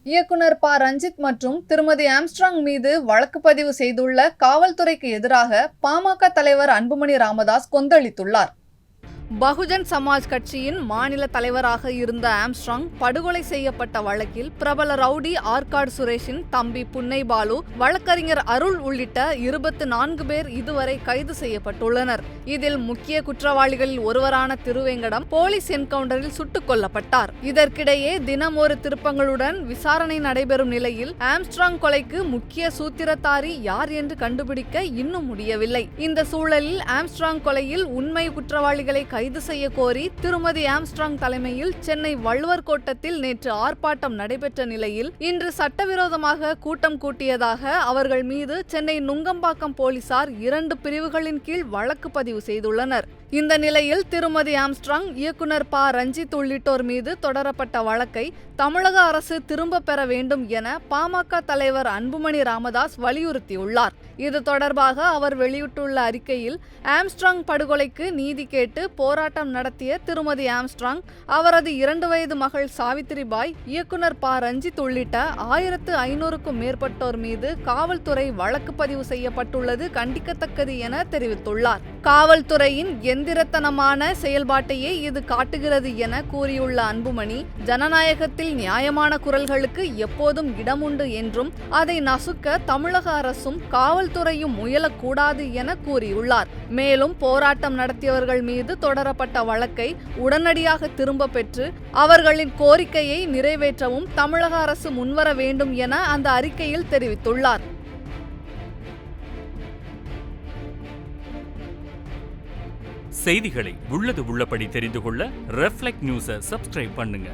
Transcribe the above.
இயக்குனர் ப. ரஞ்சித் மற்றும் திருமதி ஆம்ஸ்ட்ராங் மீது வழக்கு பதிவு செய்துள்ள காவல்துறைக்கு எதிராக பாமக தலைவர் அன்புமணி ராமதாஸ் கொந்தளித்துள்ளார். பகுஜன் சமாஜ் கட்சியின் மாநில தலைவராக இருந்த ஆம்ஸ்ட்ராங் படுகொலை செய்யப்பட்ட வழக்கில் பிரபல ரவுடி ஆற்காடு சுரேஷின் தம்பி புன்னைபாலு, வழக்கறிஞர் அருள் உள்ளிட்ட 24 பேர் இதுவரை கைது செய்யப்பட்டுள்ளனர். இதில் முக்கிய குற்றவாளிகளில் ஒருவரான திருவேங்கடம் போலீஸ் என்கவுண்டரில் சுட்டுக் கொல்லப்பட்டார். இதற்கிடையே தினம் ஒரு திருப்பங்களுடன் விசாரணை நடைபெறும் நிலையில் ஆம்ஸ்ட்ராங் கொலைக்கு முக்கிய சூத்திரதாரி யார் என்று கண்டுபிடிக்க இன்னும் முடியவில்லை. இந்த சூழலில் ஆம்ஸ்ட்ராங் கொலையில் உண்மை குற்றவாளிகளை கைது செய்ய கோரி திருமதி ஆம்ஸ்ட்ராங் தலைமையில் சென்னை வள்ளுவர் கோட்டத்தில் நேற்று ஆர்ப்பாட்டம் நடைபெற்ற நிலையில் இன்று சட்டவிரோதமாக கூட்டம் கூட்டியதாக அவர்கள் மீது சென்னை நுங்கம்பாக்கம் போலீசார் 2 பிரிவுகளின் கீழ் வழக்கு பதிவு செய்துள்ளனர். இந்த நிலையில் திருமதி ஆம்ஸ்ட்ராங், இயக்குனர் ப. ரஞ்சித் உள்ளிட்டோர் மீது தொடரப்பட்ட வழக்கை தமிழக அரசு திரும்ப பெற வேண்டும் என பாமக தலைவர் அன்புமணி ராமதாஸ் வலியுறுத்தியுள்ளார். இது தொடர்பாக அவர் வெளியிட்டுள்ள அறிக்கையில், ஆம்ஸ்ட்ராங் படுகொலைக்கு நீதி கேட்டு போராட்டம் நடத்திய திருமதி ஆம்ஸ்ட்ராங், அவரது 2 வயது மகள் சாவித்திரிபாய், இயக்குனர் ப. ரஞ்சித் உள்ளிட்ட 1500க்கும் மேற்பட்டோர் மீது காவல்துறை வழக்கு பதிவு செய்யப்பட்டுள்ளது கண்டிக்கத்தக்கது என தெரிவித்துள்ளார். காவல்துறையின் எந்திரத்தனமான செயல்பாட்டையே இது காட்டுகிறது என கூறியுள்ள அன்புமணி, ஜனநாயகத்தில் நியாயமான குரல்களுக்கு எப்போதும் இடம் உண்டு என்றும் அதை நசுக்க தமிழக அரசும் காவல்துறையும் முயலக்கூடாது என கூறியுள்ளார். மேலும் போராட்டம் நடத்தியவர்கள் மீது தொடரப்பட்ட வழக்கை உடனடியாக திரும்ப பெற்று அவர்களின் கோரிக்கையை நிறைவேற்றவும் தமிழக அரசு முன்வர வேண்டும் என அந்த அறிக்கையில் தெரிவித்துள்ளார். செய்திகளை உள்ளது உள்ளபடி தெரிந்து கொள்ள ரெஃப்ளெக்ட் நியூஸை சப்ஸ்கிரைப் பண்ணுங்க.